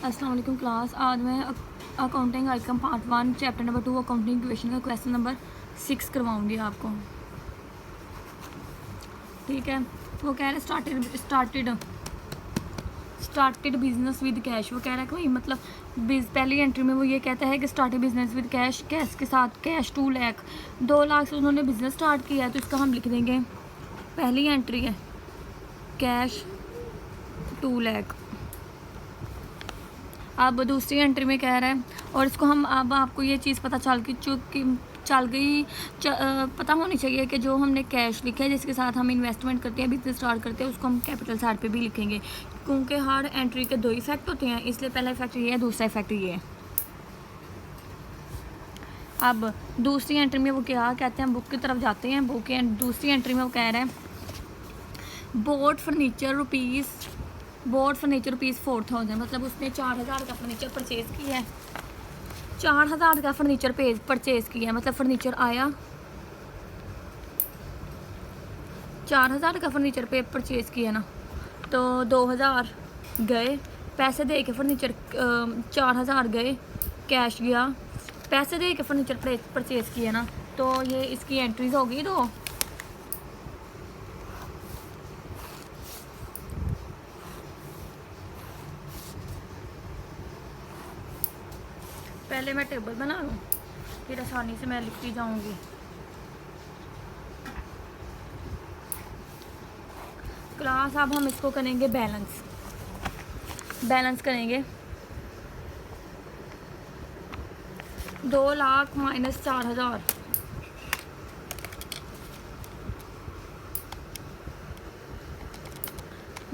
अस्सलाम वालेकुम क्लास। आज मैं accounting I.Com part 1 chapter number 2 accounting equation का क्वेश्चन नंबर 6 करवाऊंगी आपको। ठीक है, वो कह रहे स्टार्टेड बिजनेस विद कैश। वो कह रहा है कि भाई मतलब पहली एंट्री में वो ये कहता है कि started business with cash, cash के साथ कैश 2 लाख, 2 लाख से उन्होंने बिजनेस स्टार्ट किया है, तो इसका हम लिख देंगे पहली एंट्री है कैश 2 लाख। अब दूसरी एंट्री में कह रहा है, और इसको हम अब आपको ये चीज़ पता पता होनी चाहिए कि जो हमने कैश लिखा है जिसके साथ हम इन्वेस्टमेंट करते हैं, बिजनेस स्टार्ट करते हैं, उसको हम कैपिटल साइड पे भी लिखेंगे, क्योंकि हर एंट्री के 2 इफेक्ट होते हैं। इसलिए पहला इफेक्ट ये है, दूसरा इफेक्ट ये है। अब दूसरी एंट्री में वो क्या कहते हैं, बुक की तरफ जाते हैं। बुक की दूसरी एंट्री में वो कह रहे हैं बोट फर्नीचर रुपीज़ 4,000, मतलब उसने 4,000 का फर्नीचर परचेज़ किया है। 4,000 का फर्नीचर परचेज़ किया है, मतलब फर्नीचर आया 4,000 का फर्नीचर परचेज़ किया ना, तो 2,000 गए पैसे दे के फर्नीचर 4,000 गए, कैश गया, पैसे दे के फर्नीचर परचेज़ किया ना, तो ये इसकी एंट्रीज होगी। तो पहले मैं टेबल बना लूँ, फिर आसानी से मैं लिखती जाऊंगी। क्लास अब हम इसको करेंगे बैलेंस करेंगे। 2 लाख माइनस 4,000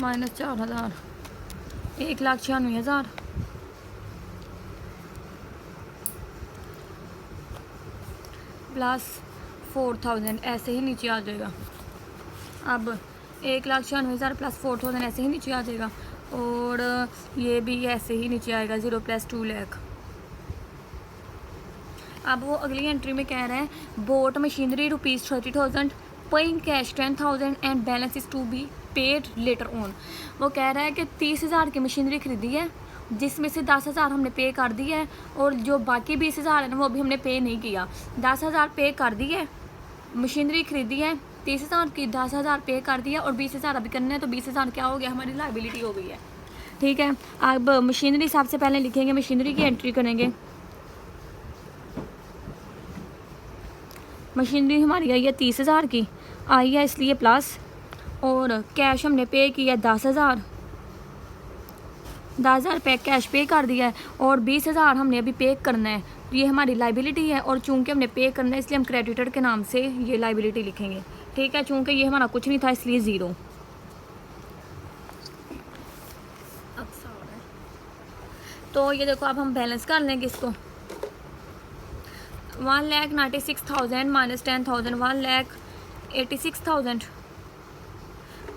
माइनस 4,000 1,96,000 प्लस 4,000 ऐसे ही नीचे आ जाएगा। अब 1,96,000 प्लस 4,000 ऐसे ही नीचे आ जाएगा, और ये भी ऐसे ही नीचे आएगा 0 प्लस 2 लाख। अब वो अगली एंट्री में कह रहा है boat machinery ₹30,000, paying cash 10,000 and balance is to be paid later on. वो कह रहा है कि 30,000 की मशीनरी खरीदी है, जिसमें से 10,000 हमने पे कर दी है, और जो बाकी 20,000 है ना वो अभी हमने पे नहीं किया। 10,000 पे कर दी है, मशीनरी खरीदी है 30,000 की, 10,000 पे कर दिया, और 20,000 अभी करना है, तो 20,000 क्या हो गया, हमारी लाइबिलिटी हो गई है। ठीक है, अब मशीनरी सबसे पहले लिखेंगे, मशीनरी की एंट्री करेंगे। मशीनरी हमारी आई है 30,000 की, आई है इसलिए प्लस, और कैश हमने पे किया 10,000 पे कैश पे कर दिया है, और 20,000 हमने अभी पे करना है, तो ये हमारी लाइबिलिटी है, और चूंकि हमने पे करना है इसलिए हम क्रेडिटर के नाम से ये लाइबिलिटी लिखेंगे। ठीक है, चूंकि ये हमारा कुछ नहीं था इसलिए 0। तो ये देखो, अब हम बैलेंस कर लेंगे इसको। 1,96,000 माइनस 10,000 1,86,000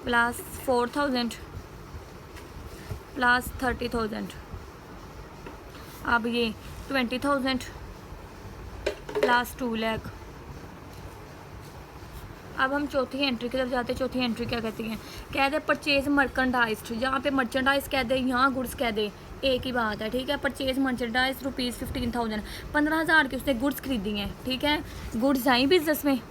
प्लस 4,000 प्लस 30,000। अब ये 20,000 प्लस 2 लाख। अब हम चौथी एंट्री की तरफ जाते हैं। चौथी एंट्री क्या कहती है, कह दे परचेज मर्चेंडाइज। यहाँ पे मर्चेंडाइज कह दे, यहाँ गुड्स कह दे, एक ही बात है। ठीक है, परचेज मर्चेंडाइज ₹15,000, 15,000 की उसने गुड्स खरीदी हैं। ठीक है, गुड्स आई बिजनेस में,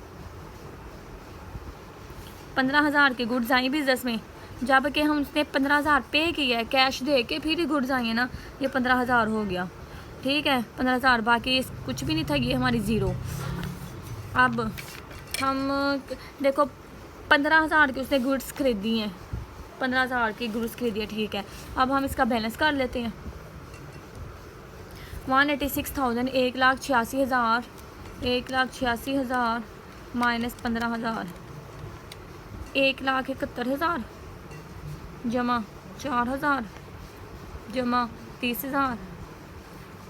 15,000 की गुड्स आई बिजनेस में, जबकि हम उसने 15,000 पे किया है, कैश दे के फिर ही गुड्स आई है ना, ये 15,000 हो गया। ठीक है, 15,000, बाकी कुछ भी नहीं था, ये हमारी 0। अब हम देखो 15,000 की उसने गुड्स खरीदी हैं, 15,000 की गुड्स खरीदी है। ठीक है, अब हम इसका बैलेंस कर लेते हैं। 1,86,000 1,86,000 माइनस 15,000 1,71,000 जमा 4,000 जमा 30,000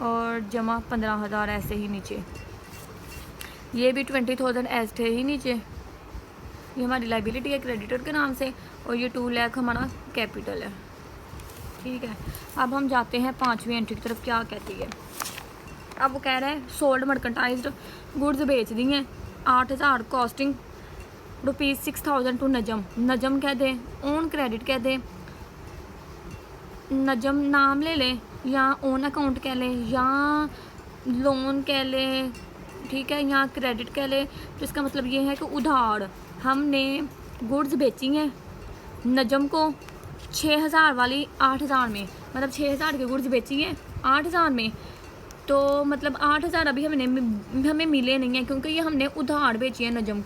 और जमा 15,000 ऐसे ही नीचे। ये भी 20,000 ऐसे ही नीचे, ये हमारी लाइबिलिटी है क्रेडिटर के नाम से, और ये 2 लाख हमारा कैपिटल है। ठीक है, अब हम जाते हैं 5वीं एंट्री की तरफ। क्या कहती है, अब वो कह रहा है सोल्ड मर्केंटाइज्ड गुड्स बेच दी हैं 8,000, कॉस्टिंग ₹6,000 टू नजम कह दें, ऑन क्रेडिट कह दें, नजम नाम ले लें, या ओन अकाउंट कह लें या लोन कह लें, ठीक है, या क्रेडिट कह लें, तो इसका मतलब ये है कि उधार हमने गुड्स बेची हैं नजम को 6000 वाली 8000 में, मतलब 6000 की गुड्स बेची हैं 8000 में, तो मतलब 8000 अभी हमें मिले नहीं हैं क्योंकि ये हमने उधार बेची है नजम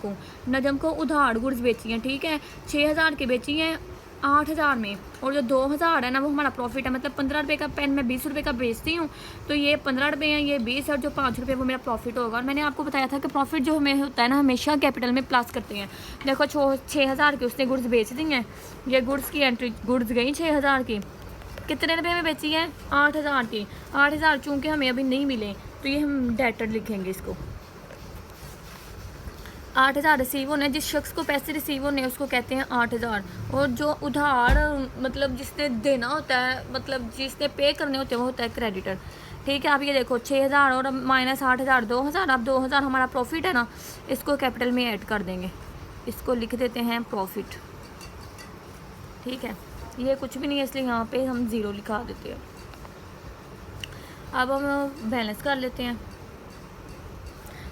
को उधार गुड्स बेची हैं, ठीक है, 6000 की बेची हैं 8000 में, और जो 2000 है ना वो हमारा प्रॉफिट है, मतलब 15 रुपये का पेन मैं 20 रुपये का बेचती हूँ, तो ये 15 रुपये हैं, ये 20 और जो 5 रुपये वो मेरा प्रॉफिट होगा। और मैंने आपको बताया था कि प्रॉफिट जो हमें होता है ना हमेशा कैपिटल में प्लस करते हैं। देखो 6000 की उसने गुड्स बेच दी हैं, ये गुड्स की एंट्री गुड्स गई 6000 की, कितने रुपये में बेची है 8000 की, 8000 चूँकि हमें अभी नहीं मिले तो ये हम डेटर लिखेंगे इसको। 8000 रिसीव होने, जिस शख्स को पैसे रिसीव होने उसको कहते हैं 8000, और जो उधार मतलब जिसने देना होता है, मतलब जिसने पे करने होते हैं वो होता है क्रेडिटर, ठीक है। आप ये देखो 6000 और माइनस 8000 2000, अब 2000 हमारा प्रॉफिट है ना, इसको कैपिटल में ऐड कर देंगे, इसको लिख देते हैं प्रॉफिट, ठीक है। ये कुछ भी नहीं है इसलिए यहाँ पे हम ज़ीरो लिखा देते हैं। अब हम बैलेंस कर लेते हैं।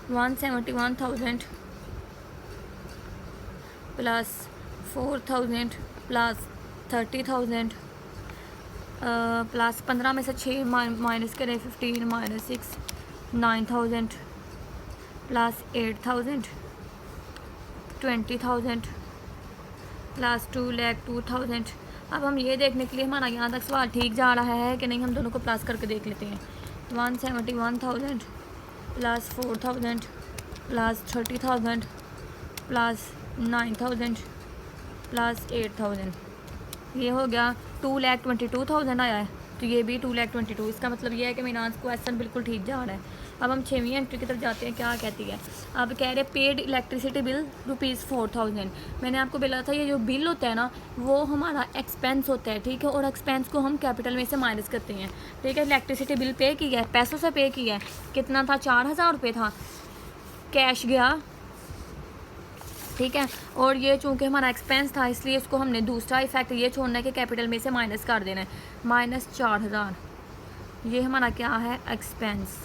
171,000 प्लस 4000 प्लस 30,000 प्लस 15 में से 6 माइनस करें 15 माइनस 6 9,000 प्लस 8,000 20,000 प्लस 2,02,000। अब हम ये देखने के लिए हमारा यहाँ तक सवाल ठीक जा रहा है कि नहीं, हम दोनों को प्लस करके देख लेते हैं। 171,000 प्लस 4,000 प्लस 30,000 प्लस 9,000 प्लस 8,000, ये हो गया 2,22,000 आया है, तो ये भी 2,22,000। इसका मतलब ये है कि मेरा क्वेश्चन बिल्कुल ठीक जा रहा है। अब हम 6वीं एंट्री की तरफ जाते हैं, क्या कहती है। अब कह रहे पेड इलेक्ट्रिसिटी बिल ₹4,000। मैंने आपको बोला था ये जो बिल होता है ना वो हमारा एक्सपेंस होता है, ठीक है, और एक्सपेंस को हम कैपिटल में से माइनस करते हैं, ठीक है। इलेक्ट्रिसिटी बिल पे किया है, पैसों से पे किया है, कितना था 4,000 रुपये था, कैश गया, ठीक है, और ये चूँकि हमारा एक्सपेंस था इसलिए इसको हमने दूसरा इफेक्ट ये छोड़ना है कि कैपिटल में से माइनस कर देना है, माइनस 4,000, ये हमारा क्या है एक्सपेंस,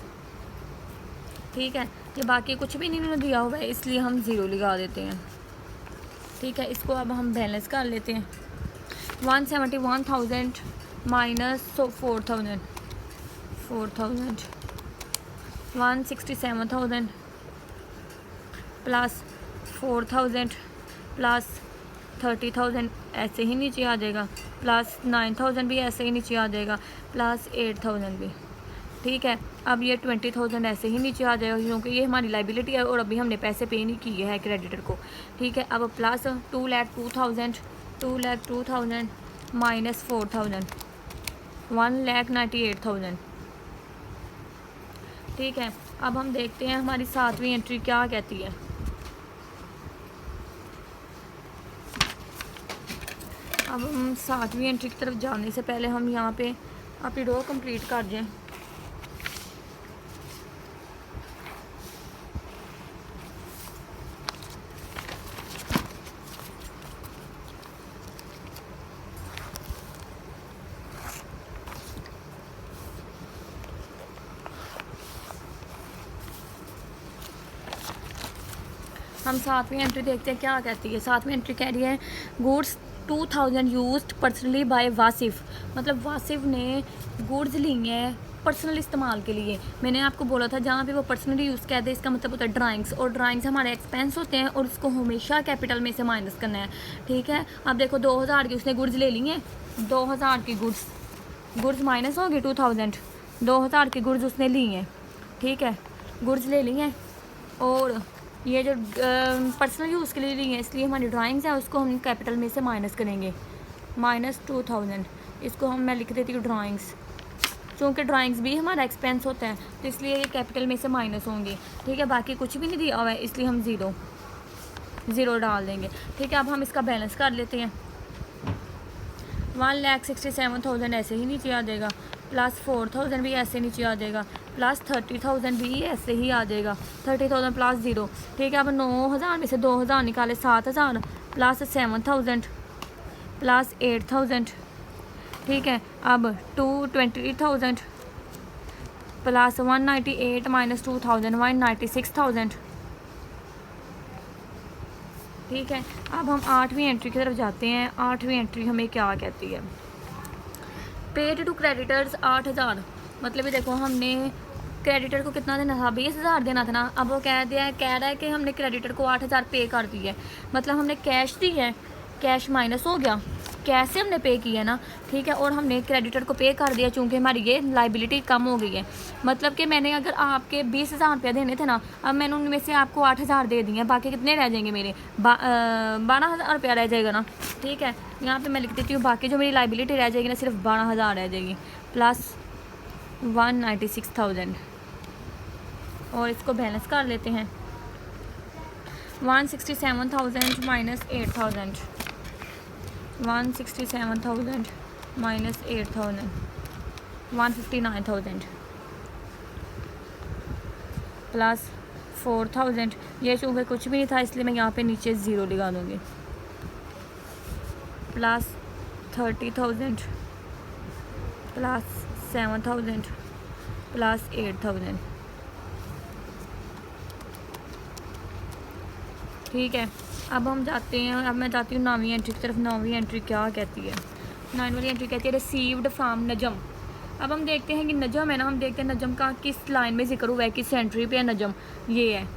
ठीक है। ये बाकी कुछ भी नहीं दिया हुआ है इसलिए हम ज़ीरो लगा देते हैं, ठीक है। इसको अब हम बैलेंस कर लेते हैं। 171,000 माइनस 4,000 167,000 प्लस 4,000 प्लस 30,000 ऐसे ही नीचे आ जाएगा, प्लस 9,000 भी ऐसे ही नीचे आ जाएगा, प्लस 8,000 भी, ठीक है। अब ये 20,000 ऐसे ही नीचे आ जाएगा क्योंकि ये हमारी लाइबिलिटी है और अभी हमने पैसे पे नहीं किए हैं क्रेडिटर को, ठीक है। अब प्लस 2,02,000 माइनस 4,000 1,98,000, ठीक है। अब हम देखते हैं हमारी 7वीं एंट्री क्या कहती है। अब हम 7वीं एंट्री की तरफ जाने से पहले हम यहाँ पे अपनी रो कंप्लीट कर दें। हम 7वीं एंट्री देखते हैं क्या कहती है। 7वीं एंट्री कह रही है goods 2,000 used personally by Wasif, मतलब वासिफ ने गुड्स ली हैं पर्सनल इस्तेमाल के लिए। मैंने आपको बोला था जहाँ पे वो पर्सनली यूज़ कहते हैं इसका मतलब होता है ड्राइंग्स, और ड्राइंग्स हमारे एक्सपेंस होते हैं और उसको हमेशा कैपिटल में से माइनस करना है, ठीक है। अब देखो 2,000 की उसने गुड्स ले ली हैं, 2,000 की गुड्स माइनस होगी 2,000, 2,000 की गुड्स उसने ली हैं, ठीक है, गुड्स ले ली हैं, और ये जो पर्सनल यूज़ के लिए ली है इसलिए हमारी ड्राइंग्स है उसको हम कैपिटल में से माइनस करेंगे, माइनस 2,000, इसको मैं लिख देती हूँ ड्राइंग्स, क्योंकि ड्राइंग्स भी हमारा एक्सपेंस होता है तो इसलिए ये कैपिटल में से माइनस होंगे, ठीक है। बाकी कुछ भी नहीं दिया हुआ है इसलिए हम ज़ीरो डाल देंगे, ठीक है। अब हम इसका बैलेंस कर लेते हैं। 1,67,000 ऐसे ही नीचे आ जाएगा, प्लस 4,000 भी ऐसे नीचे आ जाएगा, प्लस 30,000 भी ऐसे ही आ जाएगा, 30,000 प्लस 0, ठीक है। अब 9,000 में से 2,000 निकाले, 7,000 प्लस 7,000 प्लस 8,000 ठीक है। अब 220,000 प्लस 198 माइनस 2000 196,000। ठीक है। अब हम 8वीं एंट्री की तरफ जाते हैं। 8वीं एंट्री हमें क्या कहती है? Paid to creditors 8,000। मतलब ये देखो, हमने क्रेडिटर को कितना देना था? 20,000 देना था ना। अब वो कह रहा है कि हमने क्रेडिटर को 8,000 पे कर दी है। मतलब हमने कैश दी है, कैश माइनस हो गया, कैश से हमने पे किया ना। ठीक है। और हमने क्रेडिटर को पे कर दिया चूँकि हमारी ये लाइबिलिटी कम हो गई है। मतलब कि मैंने अगर आपके 20,000 रुपया देने थे ना, अब मैंने उनमें से आपको 8,000 दे दिए हैं, बाकी कितने रह जाएंगे मेरे? 12,000 रुपया रह जाएगा ना। ठीक है। यहाँ पे मैं लिख देती हूँ, बाकी जो मेरी लाइबिलिटी रह जाएगी ना, सिर्फ 12,000 रह जाएगी प्लस 196,000। और इसको बैलेंस कर लेते हैं। 167,000 माइनस 8,000 167,000 माइनस 8,000 159,000 प्लस 4,000। ये चूँकि कुछ भी नहीं था इसलिए मैं यहाँ पे नीचे ज़ीरो लगा दूँगी। Plus 30,000 plus 7,000 plus 8,000। ठीक है। अब हम जाते हैं, अब मैं जाती हूँ 9वीं एंट्री की तरफ। 9वीं एंट्री क्या कहती है? 9 वाली एंट्री कहती है रिसीव्ड फ्रॉम नजम। अब हम देखते हैं कि नजम है ना, हम देखते हैं नजम का किस लाइन में जिक्र हुआ है, किस एंट्री पे है नजम। ये है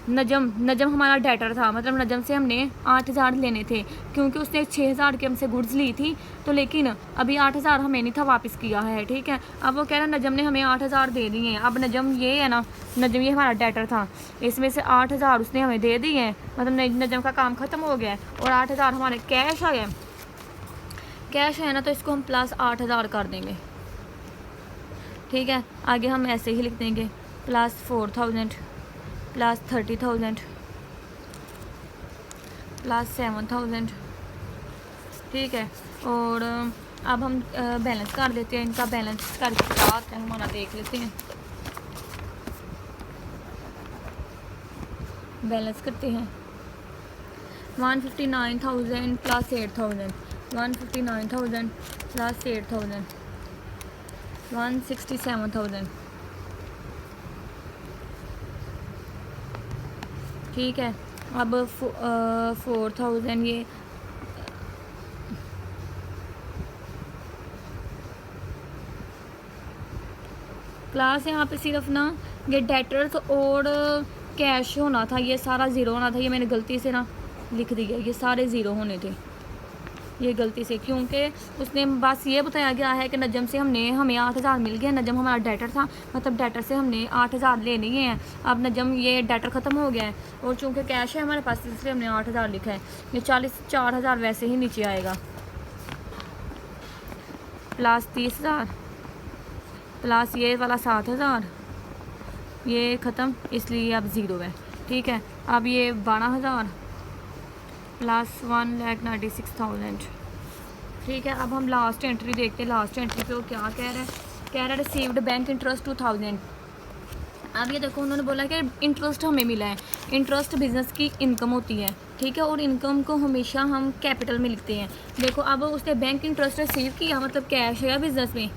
नजम हमारा डेटर था। मतलब नजम से हमने 8,000 लेने थे क्योंकि उसने 6,000 की हमसे गुड्स ली थी। तो लेकिन अभी 8,000 हमें नहीं था वापस किया है। ठीक है। अब वो कह रहा है नजम ने हमें 8,000 दे दिए हैं। अब नजम ये है ना, नजम ये हमारा डेटर था, इसमें से 8,000 उसने हमें दे दिए हैं। मतलब नजम का काम ख़त्म हो गया है और 8,000 हमारे कैश आया। कैश है ना, तो इसको हम प्लस 8,000 कर देंगे। ठीक है। आगे हम ऐसे ही लिख देंगे प्लस 4,000 प्लस 30,000 प्लस 7,000। ठीक है। और अब हम बैलेंस कर देते हैं। इनका बैलेंस करके क्या आता है हमारा देख लेते हैं। बैलेंस करते हैं। 159,000 प्लस 8,000 159,000 प्लस 8,000 167,000। ठीक है। अब 4,000 ये क्लास यहाँ पे सिर्फ ना ये डेटर्स और कैश होना था, ये सारा ज़ीरो होना था। ये मैंने गलती से ना लिख दिया, ये सारे ज़ीरो होने थे, ये गलती से, क्योंकि उसने बस ये बताया गया है कि नजम से हमें 8,000 मिल गया। नजम हमारा डेटर था, मतलब डेटर से हमने 8,000 लेने हैं। अब नजम ये डेटर ख़त्म हो गया है और चूँकि कैश है हमारे पास इसलिए हमने 8,000 लिखा है। ये 4,000 वैसे ही नीचे आएगा प्लस 30,000 प्लस ये वाला 7,000, ये ख़त्म इसलिए अब ज़ीरो है। ठीक है। अब ये 12,000 प्लस 1,96,000। ठीक है। अब हम लास्ट एंट्री देखते हैं। लास्ट एंट्री पे वो क्या कह रहा है? कह रहा है रिसीव्ड बैंक इंटरेस्ट 2,000। अब ये देखो, उन्होंने बोला कि इंटरेस्ट हमें मिला है। इंटरेस्ट बिज़नेस की इनकम होती है। ठीक है। और इनकम को हमेशा हम कैपिटल में लिखते हैं। देखो, अब उसने बैंक इंटरेस्ट रिसीव किया, मतलब कैश है बिज़नेस में,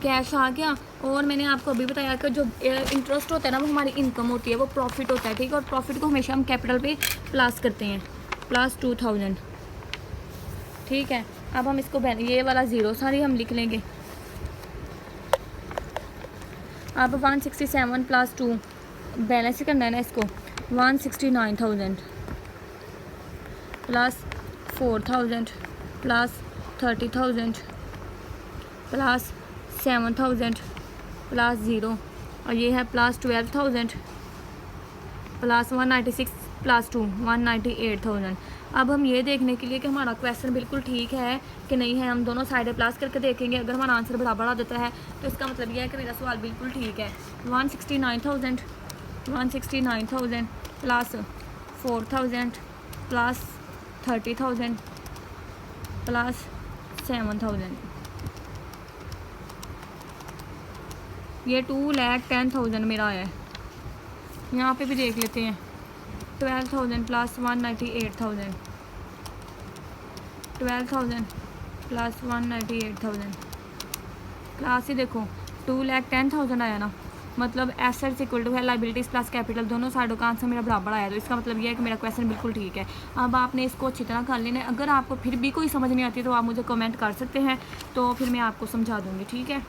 कैश आ गया। और मैंने आपको अभी बताया कि जो इंटरेस्ट होता है ना, वो हमारी इनकम होती है, वो प्रॉफिट होता है। ठीक है। और प्रॉफिट को हमेशा हम कैपिटल पे प्लस करते हैं, प्लस 2,000। ठीक है। अब हम इसको ये वाला ज़ीरो सारी हम लिख लेंगे। अब 167 प्लस 2 बैलेंस ही करना है ना इसको। 169,000 plus 4,000 plus 30,000 plus 7,000 plus zero, और ये है प्लस 12,000 प्लस 196 प्लस 2 198,000। अब हम ये देखने के लिए कि हमारा क्वेश्चन बिल्कुल ठीक है कि नहीं है, हम दोनों साइडें प्लस करके देखेंगे। अगर हमारा आंसर बराबर आ देता है तो इसका मतलब यह है कि मेरा सवाल बिल्कुल ठीक है। 169,000 प्लस 4,000 प्लस 30,000 प्लस 7,000, ये 2,10,000 मेरा है। यहाँ पे भी देख लेते हैं। 12,000 प्लस 198,000 12,000 प्लस 198,000 क्लास ही देखो 2,10,000 आया ना, मतलब एसेट्स इक्वल टू है लाइबिलिटीज़ प्लस कैपिटल, दोनों साइडों का आंसर मेरा बराबर आया। तो इसका मतलब ये है कि मेरा क्वेश्चन बिल्कुल ठीक है। अब आपने इसको अच्छी तरह कर लेना है। अगर आपको फिर भी कोई समझ नहीं आती तो आप मुझे कमेंट कर सकते हैं, तो फिर मैं आपको समझा दूँगी, ठीक है।